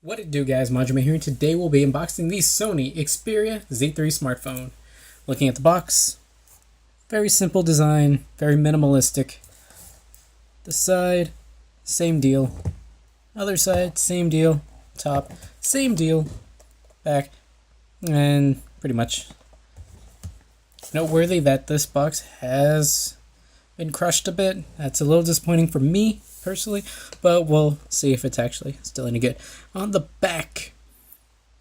What it do, guys? Manjoume here, and today we'll be unboxing the Sony Xperia Z3 smartphone. Looking at the box, very simple design, very minimalistic. The side, same deal. Other side, same deal. Top, same deal. Back, and pretty much noteworthy that this box has been crushed a bit. That's a little disappointing for me personally, but we'll see if it's actually still any good. On the back,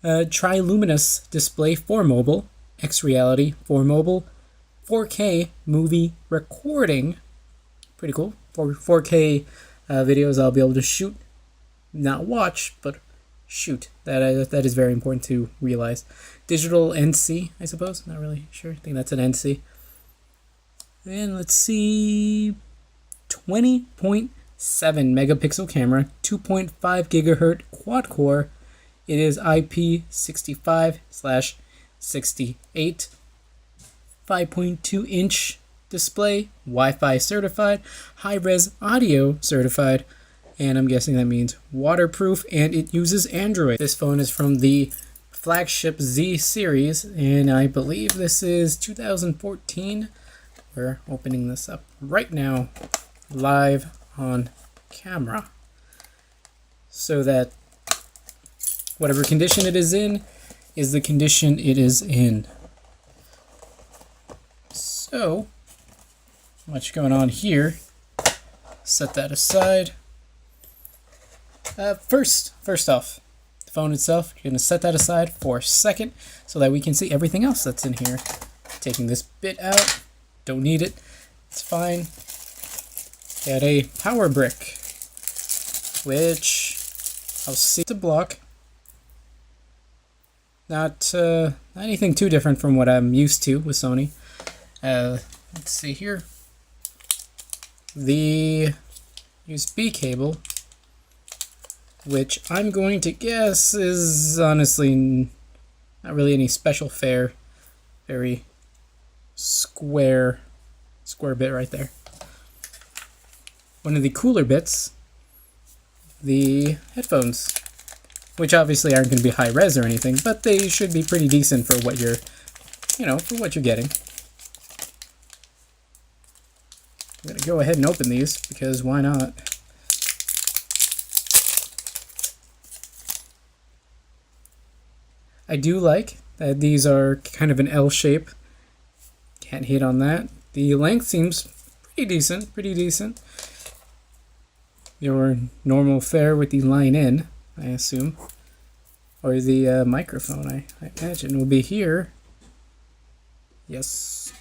triluminous display for mobile, X-Reality for mobile, 4K movie recording, pretty cool. For 4K videos I'll be able to shoot, not watch, but shoot. That is very important to realize. Digital NC, I suppose, not really sure, I think that's an NC. And let's see, 20.7 megapixel camera, 2.5 gigahertz quad core. It is IP65/68, 5.2 inch display, Wi-Fi certified, high-res audio certified, and I'm guessing that means waterproof, and it uses Android. This phone is from the flagship Z series, and I believe this is 2014. We're opening this up right now, live on camera, so that whatever condition it is in is the condition it is in. So, much going on here. Set that aside. First off, the phone itself, you're going to set that aside for a second so that we can see everything else that's in here. Taking this bit out, don't need it, it's fine. Got a power brick, which I'll see to block. Not anything too different from what I'm used to with Sony. Let's see here. The USB cable, which I'm going to guess is honestly not really any special fare. Very square bit right there. One of the cooler bits, the headphones, which obviously aren't going to be high res or anything, but they should be pretty decent for what you're, for what you're getting. I'm going to go ahead and open these because why not? I do like that these are kind of an L shape. Can't hate on that. The length seems pretty decent. Your normal fare with the line in, I assume. Or the microphone, I imagine, will be here. Yes.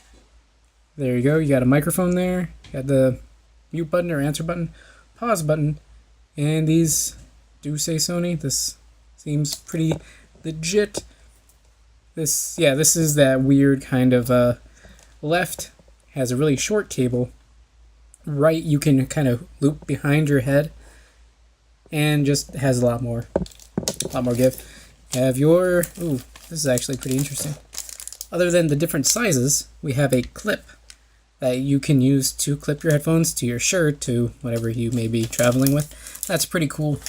There you go. You got a microphone there. You got the mute button or answer button, pause button. And these do say Sony. This seems pretty legit. This is that weird kind of left has a really short cable. Right, you can kind of loop behind your head, and just has a lot more give. You have your this is actually pretty interesting. Other than the different sizes, we have a clip that you can use to clip your headphones to your shirt, to whatever you may be traveling with. That's pretty cool.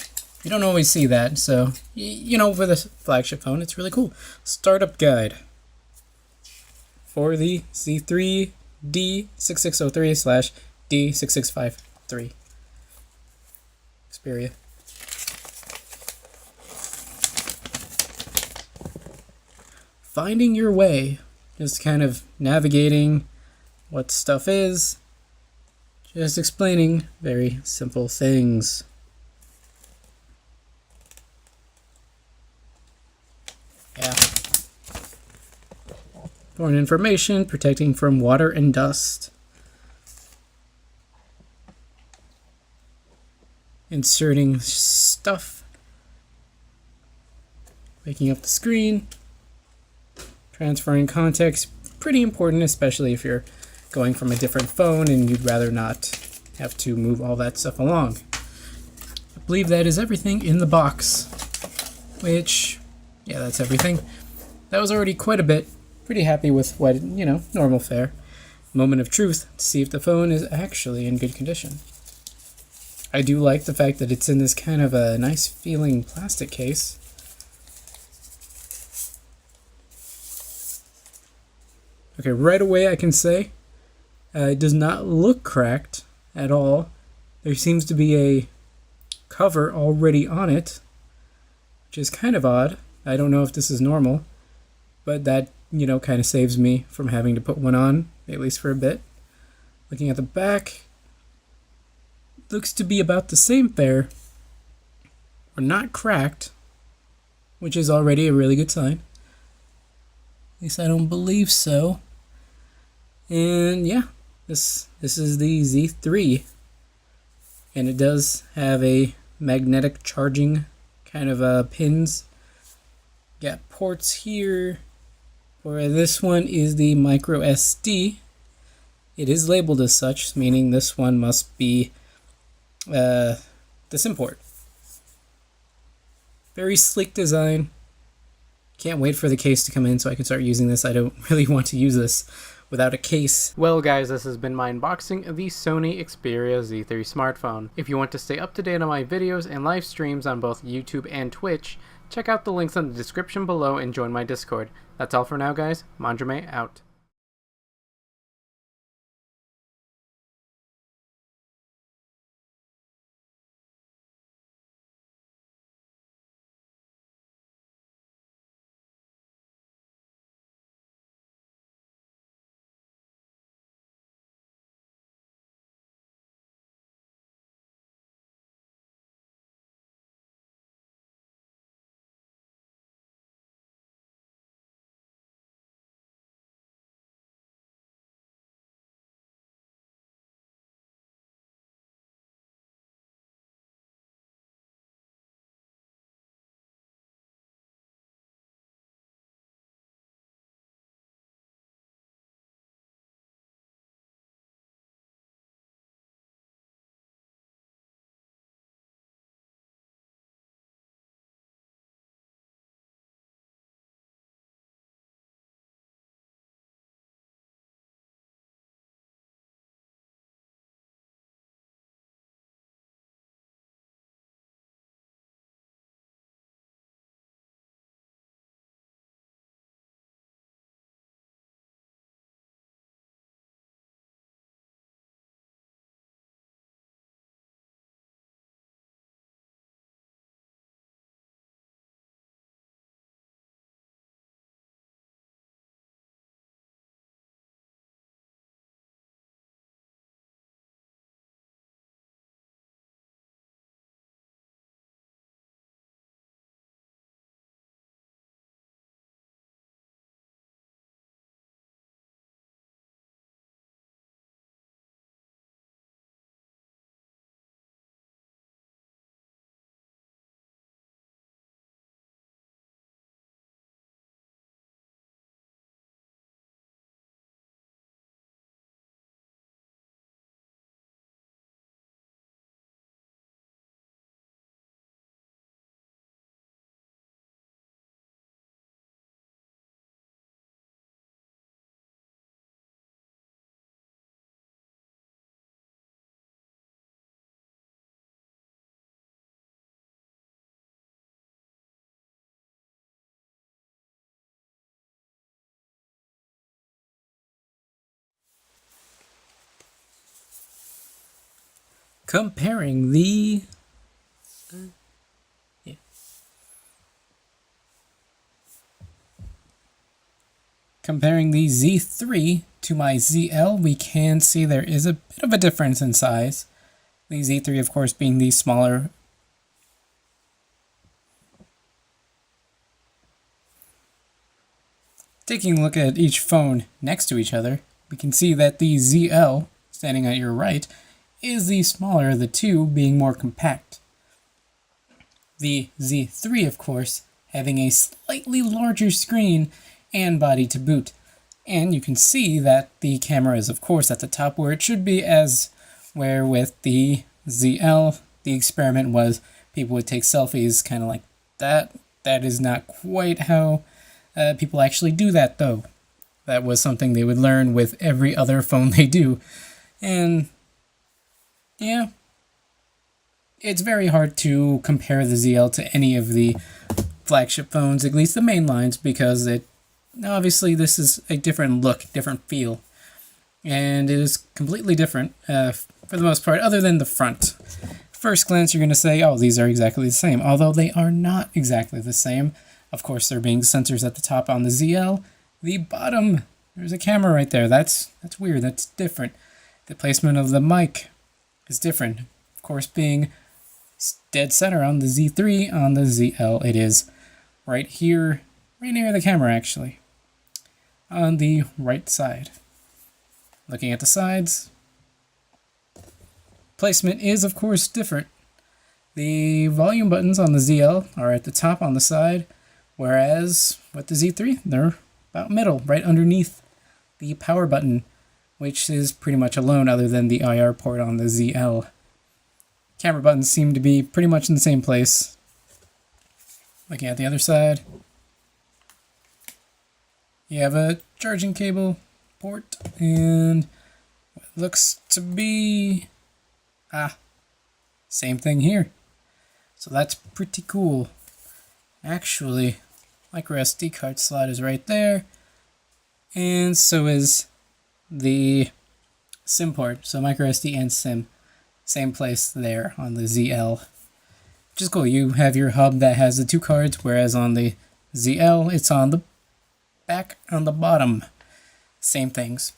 You don't always see that, so with a flagship phone, it's really cool. Startup guide for the Z3 D6603/D6653 Xperia. Finding your way, just kind of navigating what stuff is, just explaining very simple things. Yeah. Important information, protecting from water and dust. Inserting stuff. Waking up the screen. Transferring context, pretty important, especially if you're going from a different phone and you'd rather not have to move all that stuff along. I believe that is everything in the box, which, yeah, that's everything. That was already quite a bit. Pretty happy with what, normal fare. Moment of truth to see if the phone is actually in good condition. I do like the fact that it's in this kind of a nice feeling plastic case. Okay, right away I can say it does not look cracked at all. There seems to be a cover already on it, which is kind of odd. I don't know if this is normal, but that, you know, kind of saves me from having to put one on, at least for a bit. Looking at the back, looks to be about the same fare, or not cracked, which is already a really good sign. At least I don't believe so. And yeah, this is the Z3, and it does have a magnetic charging kind of pins. Got ports here. For this one is the micro SD. It is labeled as such, meaning this one must be the SIM port. Very sleek design. Can't wait for the case to come in so I can start using this. I don't really want to use this without a case. Well guys, this has been my unboxing of the Sony Xperia Z3 smartphone. If you want to stay up to date on my videos and live streams on both YouTube and Twitch, check out the links in the description below and join my Discord. That's all for now guys, Manjoume out. Comparing the Comparing the Z3 to my ZL, we can see there is a bit of a difference in size. The Z3, of course, being the smaller. Taking a look at each phone next to each other, we can see that the ZL, standing at your right, is the smaller of the two, being more compact. The Z3, of course, having a slightly larger screen and body to boot. And you can see that the camera is, of course, at the top where it should be, as where with the ZL, the experiment was people would take selfies kind of like that. That is not quite how people actually do that, though. That was something they would learn with every other phone they do. And yeah, it's very hard to compare the ZL to any of the flagship phones, at least the main lines, because obviously this is a different look, different feel, and it is completely different for the most part, other than the front. First glance, you're going to say, oh, these are exactly the same, although they are not exactly the same. Of course, there being sensors at the top on the ZL. The bottom, there's a camera right there. That's weird. That's different. The placement of the mic is different. Of course, being dead center on the Z3, on the ZL, it is right here, right near the camera, actually, on the right side. Looking at the sides, placement is, of course, different. The volume buttons on the ZL are at the top on the side, whereas with the Z3, they're about middle, right underneath the power button, which is pretty much alone other than the IR port on the ZL. Camera buttons seem to be pretty much in the same place. Looking at the other side, you have a charging cable port and what looks to be same thing here. So that's pretty cool. Actually, micro SD card slot is right there, and so is the SIM port. So micro SD and SIM, same place there on the ZL, which is cool. You have your hub that has the two cards, whereas on the ZL it's on the back on the bottom. Same things.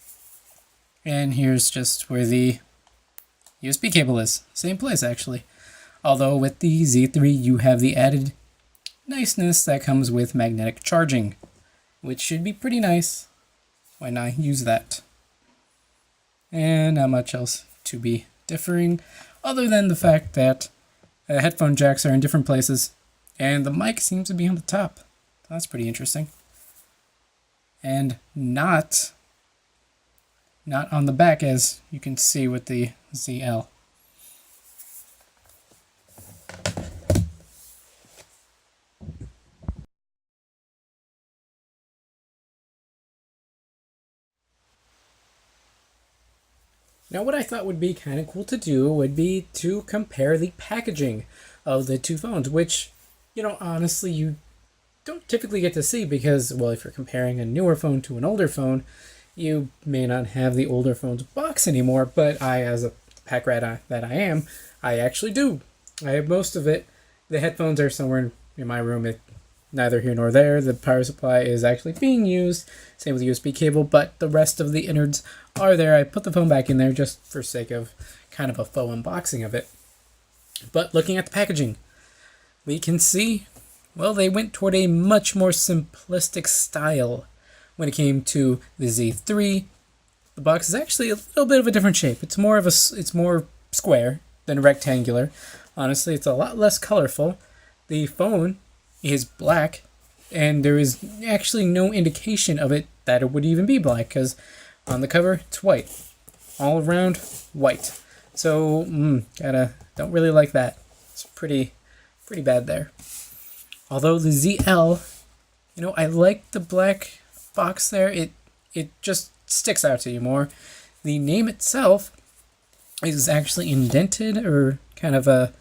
And here's just where the USB cable is. Same place, actually. Although with the Z3 you have the added niceness that comes with magnetic charging, which should be pretty nice. Why not use that? And not much else to be differing, other than the fact that headphone jacks are in different places, and the mic seems to be on the top. That's pretty interesting. And not on the back, as you can see with the ZL. Now, what I thought would be kind of cool to do would be to compare the packaging of the two phones, which, honestly, you don't typically get to see because, well, if you're comparing a newer phone to an older phone, you may not have the older phone's box anymore, but I, as a pack rat that I am, I actually do. I have most of it. The headphones are somewhere in my room. Neither here nor there. The power supply is actually being used. Same with the USB cable, but the rest of the innards are there. I put the phone back in there just for sake of kind of a faux unboxing of it. But looking at the packaging, we can see, well, they went toward a much more simplistic style when it came to the Z3. The box is actually a little bit of a different shape. It's more square than rectangular. Honestly, it's a lot less colorful. The phone is black, and there is actually no indication of it that it would even be black, because on the cover it's white, all around white. So don't really like that. It's pretty bad there. Although the ZL, I like the black box there. It just sticks out to you more. The name itself is actually indented, or kind of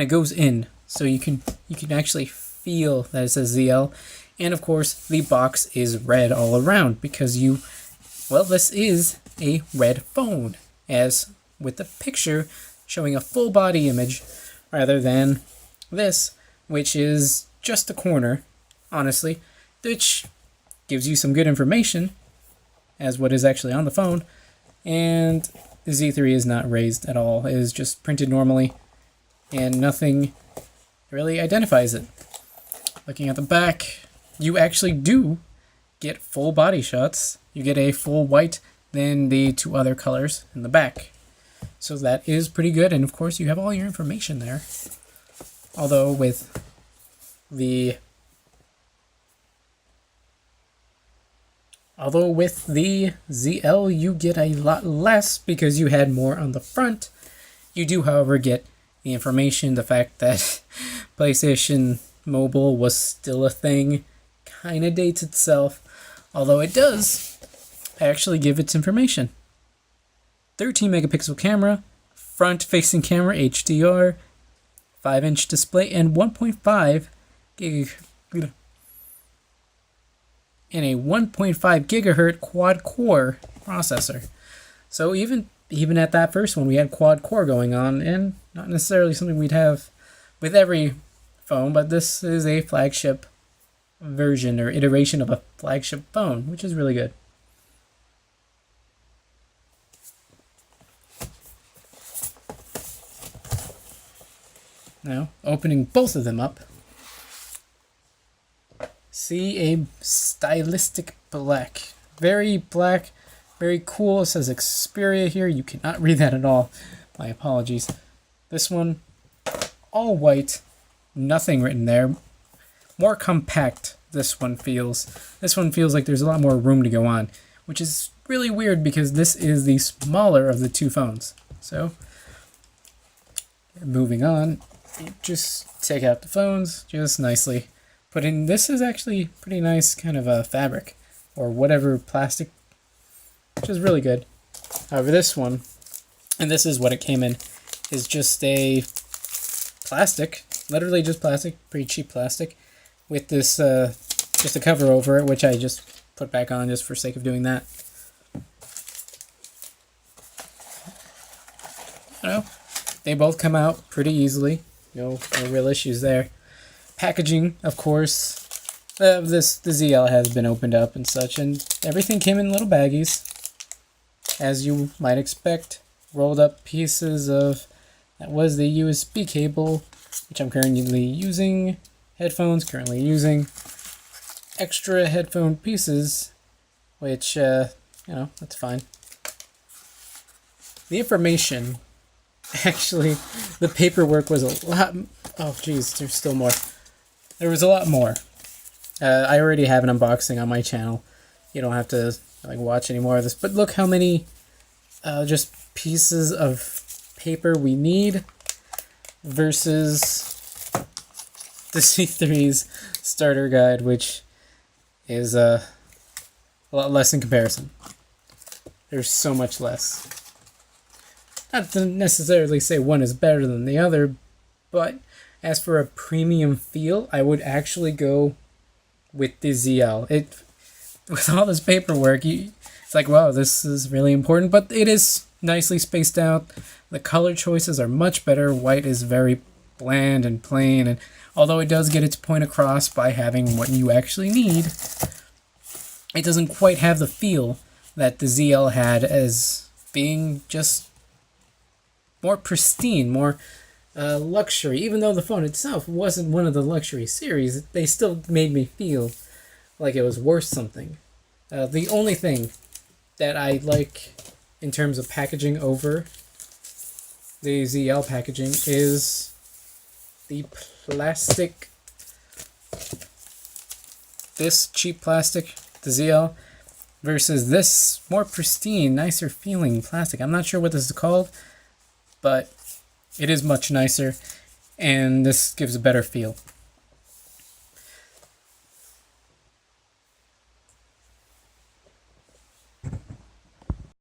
goes in, so you can actually feel that it says ZL. And of course the box is red all around because this is a red phone, as with the picture showing a full body image rather than this, which is just the corner, honestly, which gives you some good information as what is actually on the phone. And the Z3 is not raised at all. It is just printed normally, and nothing really identifies it. Looking at the back, you actually do get full body shots. You get a full white, then the two other colors in the back. So that is pretty good, and of course you have all your information there. Although with the ZL you get a lot less because you had more on the front. You do, however, get the information, the fact that PlayStation Mobile was still a thing, kind of dates itself, although it does actually give its information. 13 megapixel camera, front-facing camera, HDR, 5-inch display, and 1.5 gig and a 1.5 gigahertz quad-core processor. So even at that first one, we had quad-core going on, and not necessarily something we'd have with every phone, but this is a flagship version or iteration of a flagship phone, which is really good. Now, opening both of them up, see a stylistic black. Very black, very cool. It says Xperia here. You cannot read that at all. My apologies. This one, all white, nothing written there. More compact, this one feels. This one feels like there's a lot more room to go on, which is really weird because this is the smaller of the two phones. So, moving on. Just take out the phones, just nicely put in. This is actually pretty nice kind of a fabric or whatever plastic, which is really good. However, this one, and this is what it came in, is just a plastic, literally just plastic, pretty cheap plastic, with this just a cover over it, which I just put back on just for sake of doing that. I don't know. They both come out pretty easily. No real issues there. Packaging, of course. The ZL has been opened up and such, and everything came in little baggies, as you might expect. Rolled up pieces of, that was the USB cable, which I'm currently using. Headphones, currently using. Extra headphone pieces, which, that's fine. The information, actually, the paperwork was a lot. Oh, geez, there's still more. There was a lot more. I already have an unboxing on my channel. You don't have to watch any more of this. But look how many just pieces of paper we need versus the C3's starter guide, which is a lot less in comparison. There's so much less. Not to necessarily say one is better than the other, but as for a premium feel, I would actually go with the ZL. With all this paperwork, it's like, wow, this is really important, but it is nicely spaced out. The color choices are much better. White is very bland and plain, and although it does get its point across by having what you actually need, it doesn't quite have the feel that the ZL had as being just more pristine, more luxury. Even though the phone itself wasn't one of the luxury series, they still made me feel like it was worth something. The only thing that I like in terms of packaging over the ZL packaging is the plastic. This cheap plastic, the ZL, versus this more pristine, nicer feeling plastic. I'm not sure what this is called, but it is much nicer, and this gives a better feel.